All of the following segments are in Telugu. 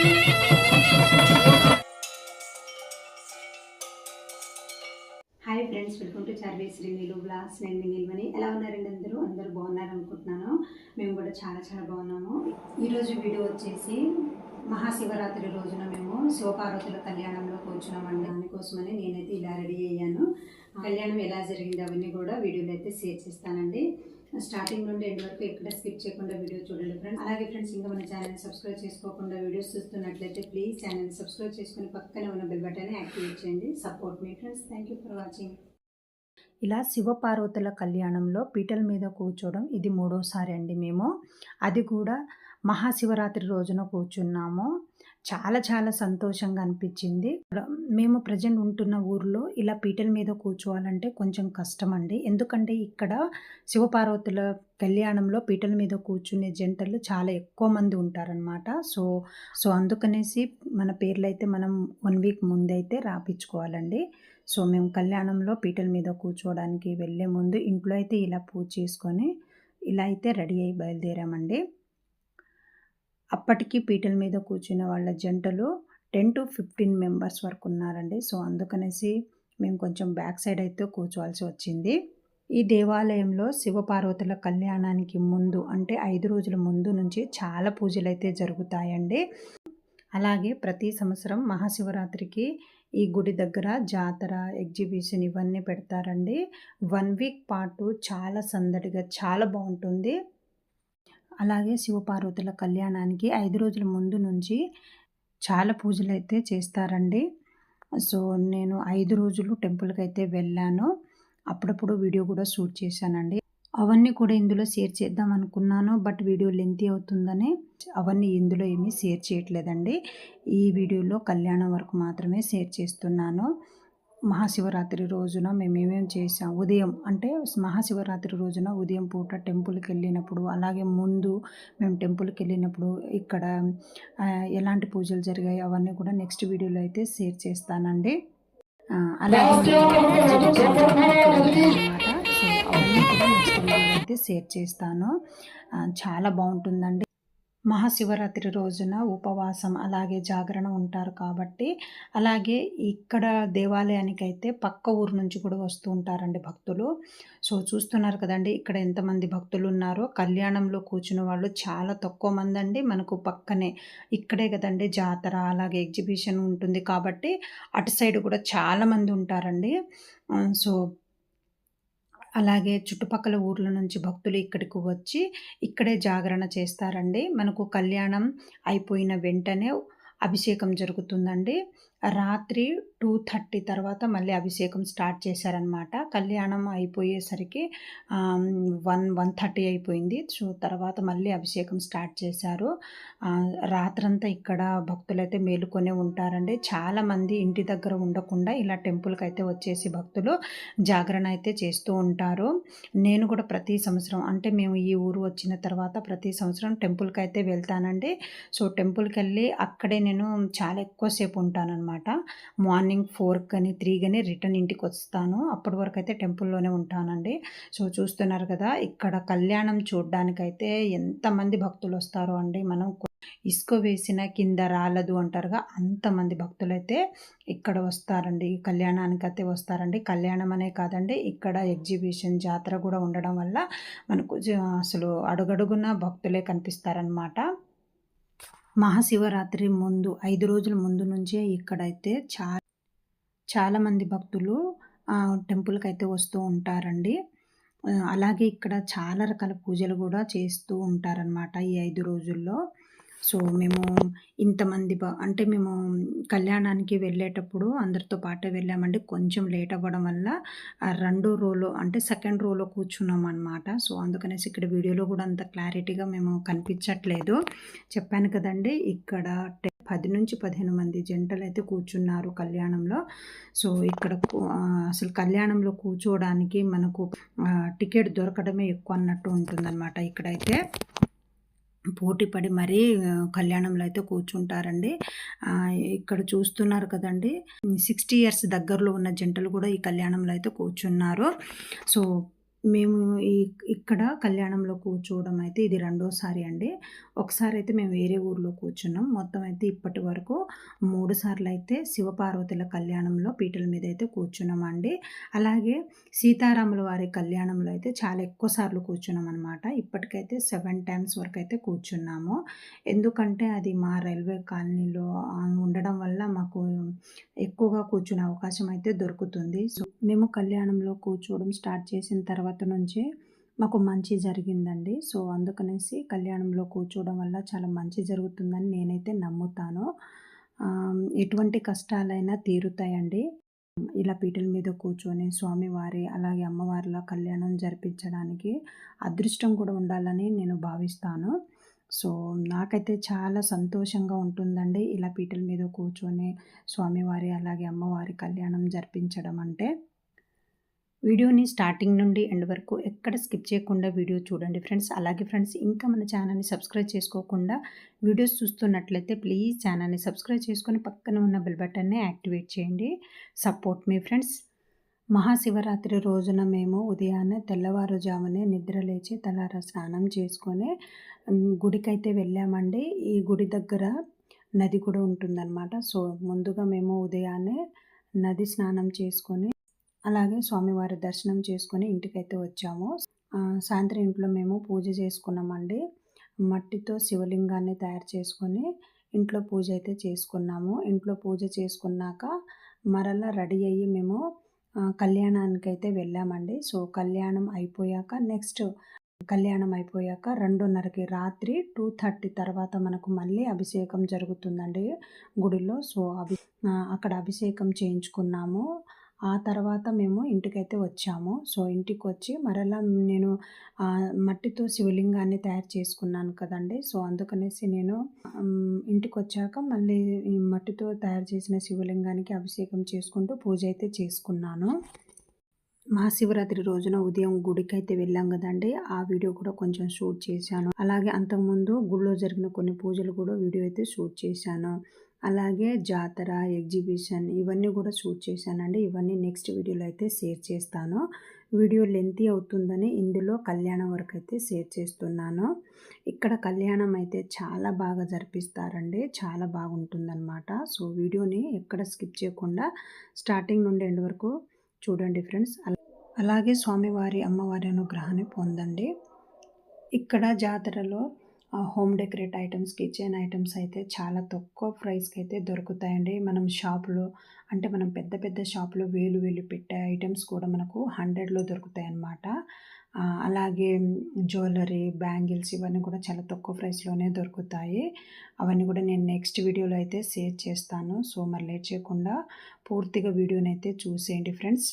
Hi friends, welcome to Charveshri Neelu blogs. నేను మీ నిల్వని. ఎలా ఉన్నారండి? అందరూ బాగున్నారు అనుకుంటున్నాను. మేము కూడా చాలా బాగున్నాము. ఈరోజు వీడియో వచ్చేసి మహాశివరాత్రి రోజున మేము శివపార్వతుల కళ్యాణంలో కూర్చున్నామండి. దానికోసమని నేనైతే ఇలా రెడీ అయ్యాను. కళ్యాణం ఎలా జరిగింది అవన్నీ కూడా వీడియోలో అయితే షేర్ చేస్తానండి. స్టార్టింగ్ నుండి ఎండ్ వరకు ఎక్కడ స్కిప్ చేయకుండా వీడియో చూడండి ఫ్రెండ్స్. అలాగే ఫ్రెండ్స్, ఇంకా మన ఛానల్ సబ్స్క్రైబ్ చేసుకోకుండా వీడియోస్ చూస్తున్నట్లయితే ప్లీజ్ ఛానల్ సబ్స్క్రైబ్ చేసుకుని పక్కనే ఉన్న బెల్ బటన్ యాక్టివేట్ చేయండి. Support me friends. Thank you for watching. ఇలా శివపార్వతుల కళ్యాణంలో పీటల మీద కూర్చోవడం ఇది 3వసారి అండి మేము. అది కూడా మహాశివరాత్రి రోజున కూర్చున్నాము. చాలా సంతోషంగా అనిపించింది. మేము ప్రజెంట్ ఉంటున్న ఊర్లో ఇలా పీటల మీద కూర్చోవాలంటే కొంచెం కష్టం అండి. ఎందుకంటే ఇక్కడ శివపార్వతుల కళ్యాణంలో పీటల మీద కూర్చునే జంటలు చాలా ఎక్కువ మంది ఉంటారనమాట. సో అందుకనేసి మన పేర్లు అయితే మనం 1 వీక్ ముందైతే రాపించుకోవాలండి. సో మేము కళ్యాణంలో పీటల మీద కూర్చోవడానికి వెళ్ళే ముందు ఇంట్లో అయితే ఇలా పూజ చేసుకొని ఇలా అయితే రెడీ అయ్యి బయలుదేరామండి. అప్పటికి పీటల మీద కూర్చున్న వాళ్ళ జంటలు 10 to 15 మెంబర్స్ వరకు ఉన్నారండి. సో అందుకనేసి మేము కొంచెం బ్యాక్ సైడ్ అయితే కూర్చోవాల్సి వచ్చింది. ఈ దేవాలయంలో శివపార్వతుల కళ్యాణానికి ముందు అంటే 5 రోజుల ముందు నుంచి చాలా పూజలు అయితే జరుగుతాయండి. అలాగే ప్రతి సంవత్సరం మహాశివరాత్రికి ఈ గుడి దగ్గర జాతర, ఎగ్జిబిషన్ ఇవన్నీ పెడతారండి. 1 వీక్ పాటు చాలా సందడిగా చాలా బాగుంటుంది. అలాగే శివపార్వతుల కళ్యాణానికి 5 రోజుల ముందు నుంచి చాలా పూజలు అయితే చేస్తారండి. సో నేను 5 రోజులు టెంపుల్కి అయితే వెళ్ళాను. అప్పుడప్పుడు వీడియో కూడా షూట్ చేశానండి. అవన్నీ కూడా ఇందులో షేర్ చేద్దాం అనుకున్నాను, బట్ వీడియో లెంతీ అవుతుందని అవన్నీ ఇందులో ఏమీ షేర్ చేయట్లేదండి. ఈ వీడియోలో కళ్యాణం వరకు మాత్రమే షేర్ చేస్తున్నాను. మహాశివరాత్రి రోజున మేము ఏమేమి చేసాం, ఉదయం అంటే మహాశివరాత్రి రోజున ఉదయం పూట టెంపుల్కి వెళ్ళినప్పుడు, అలాగే ముందు మేము టెంపుల్కి వెళ్ళినప్పుడు ఇక్కడ ఎలాంటి పూజలు జరిగాయి అవన్నీ కూడా నెక్స్ట్ వీడియోలో అయితే షేర్ చేస్తానండి. అలాగే అయితే షేర్ చేస్తాను. చాలా బాగుంటుందండి. మహాశివరాత్రి రోజున ఉపవాసం అలాగే జాగరణ ఉంటారు కాబట్టి, అలాగే ఇక్కడ దేవాలయానికి అయితే పక్క ఊరు నుంచి కూడా వస్తూ ఉంటారండి భక్తులు. సో చూస్తున్నారు కదండి ఇక్కడ ఎంతమంది భక్తులు ఉన్నారో. కళ్యాణంలో కూర్చున్న వాళ్ళు చాలా తక్కువ మంది అండి. మనకు పక్కనే ఇక్కడే కదండి జాతర అలాగే ఎగ్జిబిషన్ ఉంటుంది కాబట్టి అటు సైడ్ కూడా చాలా మంది ఉంటారండి. సో అలాగే చుట్టుపక్కల ఊర్ల నుంచి భక్తులు ఇక్కడికి వచ్చి ఇక్కడే జాగరణ చేస్తారండి. మనకు కళ్యాణం అయిపోయిన వెంటనే అభిషేకం జరుగుతుందండి. రాత్రి 2:30 తర్వాత మళ్ళీ అభిషేకం స్టార్ట్ చేశారనమాట. కళ్యాణం అయిపోయేసరికి 1:30 అయిపోయింది. సో తర్వాత మళ్ళీ అభిషేకం స్టార్ట్ చేశారు. రాత్రంతా ఇక్కడ భక్తులైతే మేలుకొనే ఉంటారండి. చాలామంది ఇంటి దగ్గర ఉండకుండా ఇలా టెంపుల్కి అయితే వచ్చేసి భక్తులు జాగరణ అయితే చేస్తూ ఉంటారు. నేను కూడా ప్రతి సంవత్సరం అంటే మేము ఈ ఊరు వచ్చిన తర్వాత ప్రతి సంవత్సరం టెంపుల్కి అయితే వెళ్తానండి. సో టెంపుల్కి వెళ్ళి అక్కడే నేను చాలా ఎక్కువసేపు ఉంటానన్నమాట. మార్నింగ్ 4 కానీ 3 కానీ రిటర్న్ ఇంటికి వస్తాను. అప్పటి వరకు అయితే టెంపుల్లోనే ఉంటానండి. సో చూస్తున్నారు కదా ఇక్కడ కళ్యాణం చూడడానికైతే ఎంతమంది భక్తులు వస్తారో అండి. మనం ఇసుక వేసిన కింద రాలదు అంటారుగా, అంతమంది భక్తులైతే ఇక్కడ వస్తారండి. ఈ కళ్యాణానికి అయితే వస్తారండి. కళ్యాణం అనే కాదండి, ఇక్కడ ఎగ్జిబిషన్ జాతర కూడా ఉండడం వల్ల మనకు అసలు అడుగడుగున భక్తులే కనిపిస్తారనమాట. మహాశివరాత్రి ముందు 5 రోజుల ముందు నుంచే ఇక్కడైతే చాలామంది భక్తులు టెంపుల్కి అయితే వస్తూ ఉంటారండి. అలాగే ఇక్కడ చాలా రకాల పూజలు కూడా చేస్తూ ఉంటారనమాట ఈ 5 రోజుల్లో. సో మేము ఇంతమంది అంటే మేము కళ్యాణానికి వెళ్ళేటప్పుడు అందరితో పాటే వెళ్ళామండి. కొంచెం లేట్ అవ్వడం వల్ల 2వ రోలో అంటే 2nd రోలో కూర్చున్నాం అనమాట. సో అందుకనేసి ఇక్కడ వీడియోలో కూడా అంత క్లారిటీగా మేము కనిపించట్లేదు. చెప్పాను కదండి ఇక్కడ 10 నుంచి 15 మంది జంటలు అయితే కూర్చున్నారు కళ్యాణంలో. సో ఇక్కడ అసలు కళ్యాణంలో కూర్చోవడానికి మనకు టికెట్ దొరకడమే ఎక్కువ అన్నట్టు ఉంటుందన్నమాట. ఇక్కడైతే పోటీపడి మరీ కళ్యాణంలో అయితే కూర్చుంటారండి. ఇక్కడ చూస్తున్నారు కదండి 60 years దగ్గరలో ఉన్న జంటలు కూడా ఈ కళ్యాణంలో అయితే కూర్చున్నారు. సో మేము ఇక్కడ కళ్యాణంలో కూర్చోవడం అయితే ఇది రెండోసారి అండి. ఒకసారి అయితే మేము వేరే ఊర్లో కూర్చున్నాం. మొత్తం అయితే ఇప్పటి వరకు 3 సార్లు అయితే శివపార్వతుల కళ్యాణంలో పీటల మీద అయితే కూర్చున్నామండి. అలాగే సీతారాముల వారి కళ్యాణంలో అయితే చాలా ఎక్కువ సార్లు కూర్చున్నామనమాట. ఇప్పటికైతే 7 టైమ్స్ వరకు అయితే కూర్చున్నాము. ఎందుకంటే అది మా రైల్వే కాలనీలో ఉండడం వల్ల మాకు ఎక్కువగా కూర్చునే అవకాశం అయితే దొరుకుతుంది. సో, మేము కళ్యాణంలో కూర్చోవడం స్టార్ట్ చేసిన తర్వాత నుంచే మాకు మంచి జరిగిందండి. సో, అందుకనేసి కళ్యాణంలో కూర్చోవడం వల్ల చాలా మంచి జరుగుతుందని నేనైతే నమ్ముతాను. ఎటువంటి కష్టాలైనా తీరుతాయండి. ఇలా పీటల మీద కూర్చొని స్వామివారి అలాగే అమ్మవార్ల కళ్యాణం జరిపించడానికి అదృష్టం కూడా ఉండాలని నేను భావిస్తాను. సో, నాకైతే చాలా సంతోషంగా ఉంటుందండి ఇలా పీటల మీద కూర్చొని స్వామివారి అలాగే అమ్మవారి కళ్యాణం జరిపించడం అంటే. వీడియోని స్టార్టింగ్ నుండి ఎండ్ వరకు ఎక్కడ స్కిప్ చేయకుండా వీడియో చూడండి ఫ్రెండ్స్. అలాగే ఫ్రెండ్స్, ఇంకా మన ఛానల్ని సబ్స్క్రైబ్ చేసుకోకుండా వీడియోస్ చూస్తున్నట్లయితే ప్లీజ్ ఛానల్ని సబ్స్క్రైబ్ చేసుకొని పక్కన ఉన్న బెల్ బటన్ని యాక్టివేట్ చేయండి. సపోర్ట్ మీ ఫ్రెండ్స్. మహాశివరాత్రి రోజున మేము ఉదయాన్నే తెల్లవారుజామునే నిద్ర లేచి తలారా స్నానం చేసుకొని గుడికైతే వెళ్ళామండి. ఈ గుడి దగ్గర నది కూడా ఉంటుందన్నమాట. సో, ముందుగా మేము ఉదయాన్నే నది స్నానం చేసుకొని అలాగే స్వామివారి దర్శనం చేసుకొని ఇంటికైతే వచ్చాము. సాయంత్రం ఇంట్లో మేము పూజ చేసుకున్నామండి. మట్టితో శివలింగాన్ని తయారు చేసుకొని ఇంట్లో పూజ అయితే చేసుకున్నాము. ఇంట్లో పూజ చేసుకున్నాక మరలా రెడీ అయ్యి మేము కళ్యాణానికైతే వెళ్ళామండి. సో, కళ్యాణం అయిపోయాక 2:30కి రాత్రి 2:30 తర్వాత మనకు మళ్ళీ అభిషేకం జరుగుతుందండి గుడిలో. సో, అక్కడ అభిషేకం చేయించుకున్నాము. ఆ తర్వాత మేము ఇంటికైతే వచ్చాము. సో, ఇంటికొచ్చి మరలా నేను మట్టితో శివలింగాన్ని తయారు చేసుకున్నాను కదండీ. సో, అందుకనేసి నేను ఇంటికొచ్చాక మళ్ళీ ఈ మట్టితో తయారు చేసిన శివలింగానికి అభిషేకం చేసుకుంటూ పూజ అయితే చేసుకున్నాను. మహాశివరాత్రి రోజున ఉదయం గుడికైతే వెళ్ళాం కదండి. ఆ వీడియో కూడా కొంచెం షూట్ చేశాను. అలాగే అంతకుముందు గుడిలో జరిగిన కొన్ని పూజలు కూడా వీడియో అయితే షూట్ చేశాను. అలాగే జాతర, ఎగ్జిబిషన్ ఇవన్నీ కూడా షూట్ చేశానండి. ఇవన్నీ నెక్స్ట్ వీడియోలో అయితే షేర్ చేస్తాను. వీడియో లెంతీ అవుతుందని ఇందులో కళ్యాణం వరకు అయితే షేర్ చేస్తున్నాను. ఇక్కడ కళ్యాణం అయితే చాలా బాగా జరిపిస్తారండి. చాలా బాగుంటుందన్నమాట. సో, వీడియోని ఎక్కడ స్కిప్ చేయకుండా స్టార్టింగ్ నుండి ఎండ్ వరకు చూడండి ఫ్రెండ్స్. అలాగే స్వామివారి అమ్మవారి అనుగ్రహాన్ని పొందండి. ఇక్కడ జాతరలో home decorate items, kitchen items అయితే చాలా తక్కువ ప్రైస్కి అయితే దొరుకుతాయండి. మనం షాపులో అంటే మనం పెద్ద పెద్ద షాపులో వేలు పెట్టే ఐటమ్స్ కూడా మనకు 100లో దొరుకుతాయి అన్నమాట. అలాగే జ్యువెలరీ, బ్యాంగిల్స్ ఇవన్నీ కూడా చాలా తక్కువ ప్రైస్లోనే దొరుకుతాయి. అవన్నీ కూడా నేను నెక్స్ట్ వీడియోలో అయితే షేర్ చేస్తాను. సో, మరి లేట్ చేయకుండా పూర్తిగా వీడియోని అయితే చూసేయండి ఫ్రెండ్స్.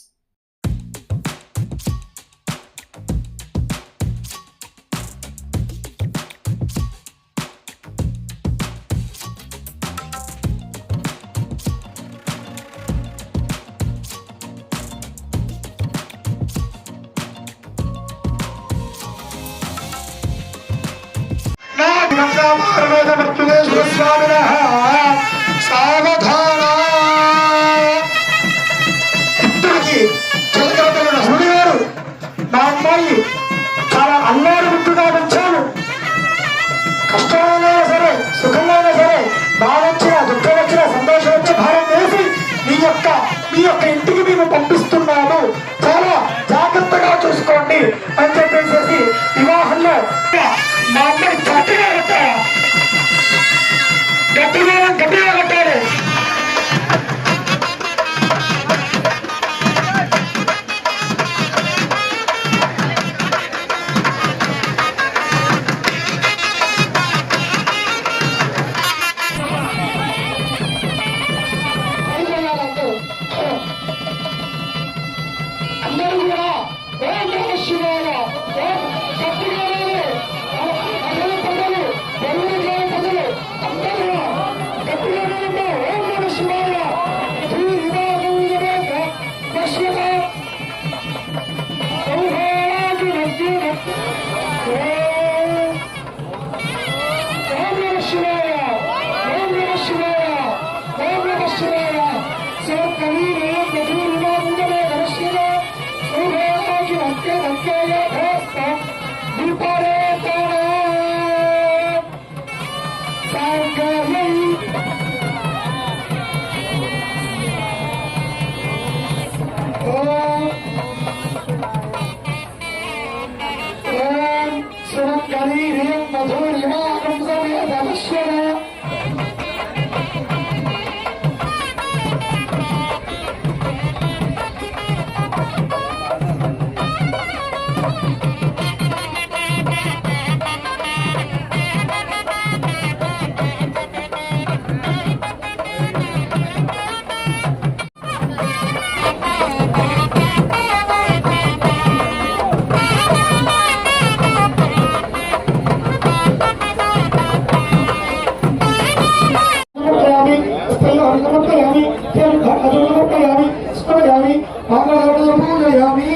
మా అమ్మాయి చాలా అల్లారు ముద్దుగా పెంచాను. కష్టమైనా సరే, సుఖమైనా సరే, బాధ వచ్చినా, దుఃఖం వచ్చినా, సంతోషం వచ్చి భారం వేసి మీ యొక్క ఇంటికి మేము పంపిస్తున్నాము, చాలా జాగ్రత్తగా చూసుకోండి అని చెప్పేసి వివాహంలో మా అమ్మాయి గట్టిగా కట్టాలి. అందరూ కూడా ఓం నమః శివాయ సమర్పయామి.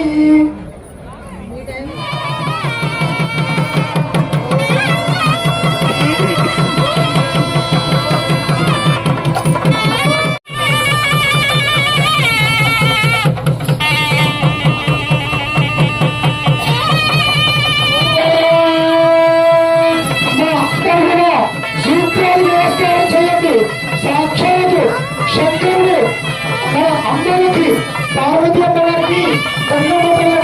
సాక్షాత్ శంకరుడు మన అమ్మలకి పార్వతి అమ్మగారికి కన్నమ్మలకి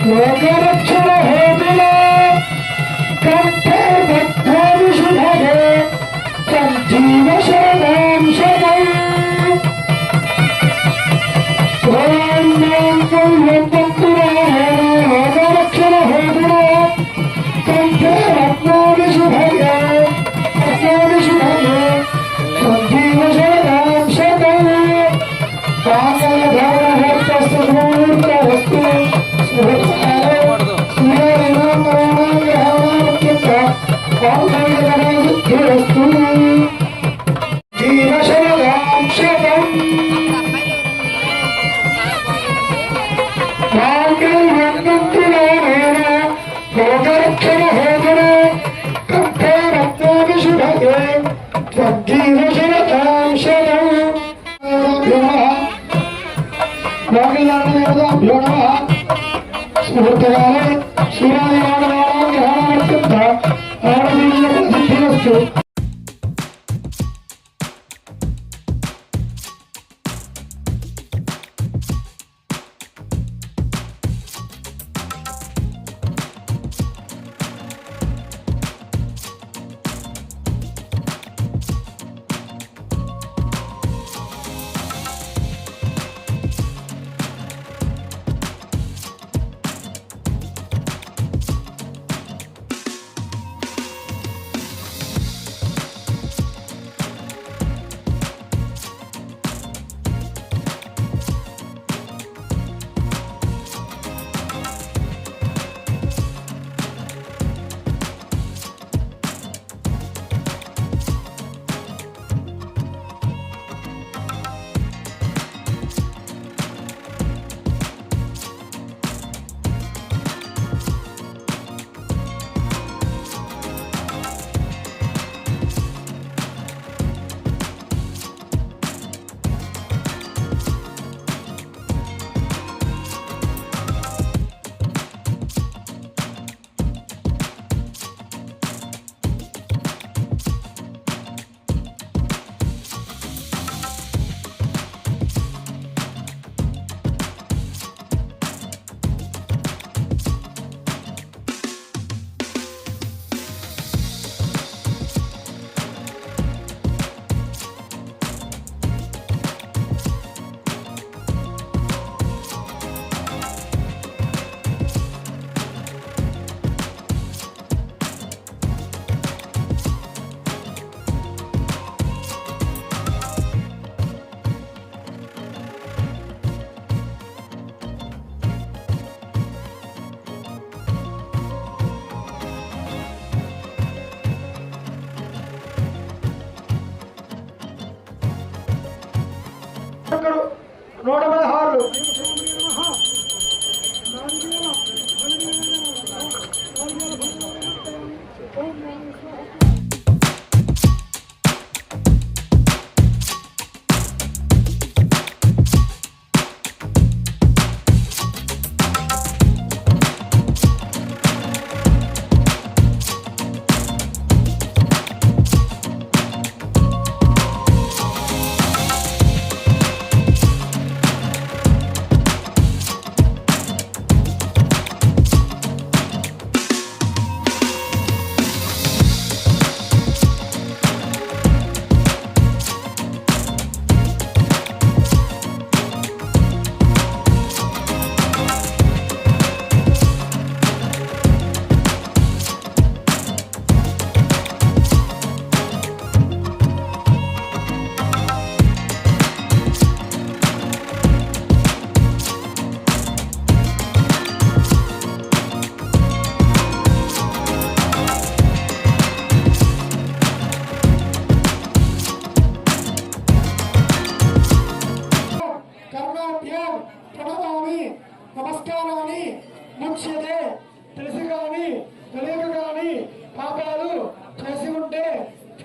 లోకరక్షణ హేతుల కంఠే భక్తాది శుభగే సంజీవ శరణాంశమై లోకరక్షణ హేతుల కంఠే రత్నాది శుభగే రత్నాది శుభగే సంజీవ శరణాంశమై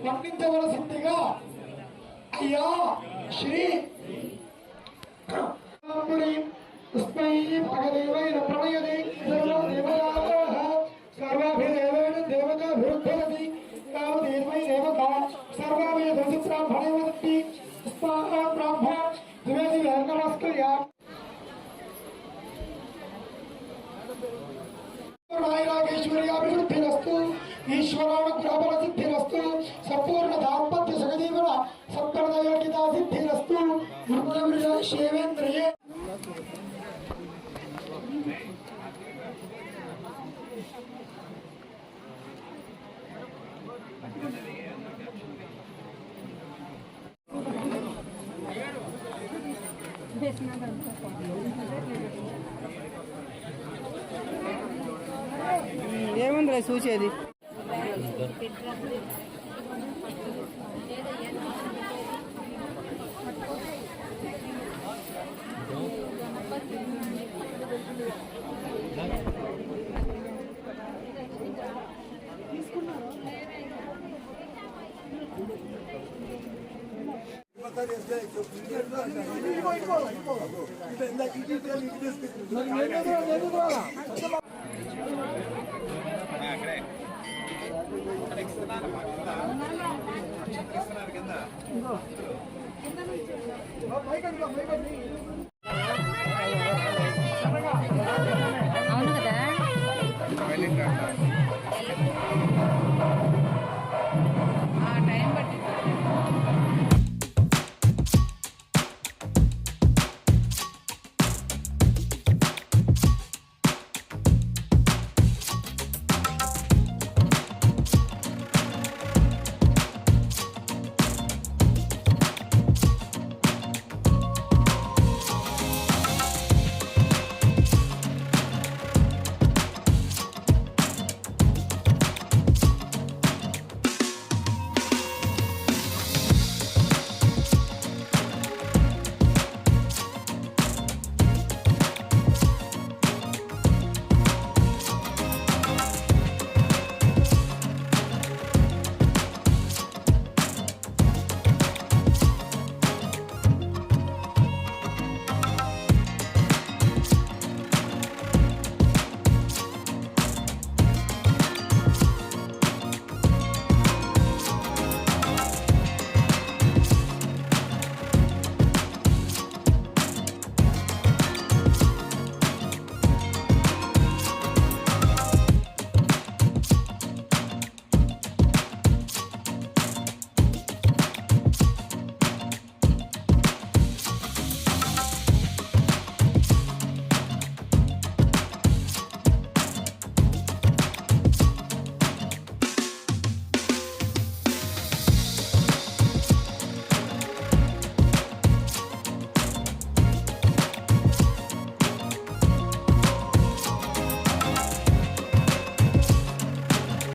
వర్ణించవలసిందిగా అయ్యా శ్రీ పుష్పై పగదేవైన ప్రణయది సర్వదేవయాః సర్వాభిదేవేన దేవతాభిరుద్ధరతి కామదేవై దేవత సర్వాభిద బ్రాహ్మణేవతి పుష్పాః బ్రాహ్మణ దివేది నమస్కర్య నాయనాగేశ్వర్యాభివృద్ధిరస్తు ఈశ్వరానుగ్రహబల సిద్ధిరస్తు సంపూర్ణ దాంపత్య సగజీవన సంప్రదాయోగ్యతా సిద్ధిరస్తు శేవేంద్రియే ఏముందిలే చూసేది. అవును కదా ఆ టైం పట్టింది.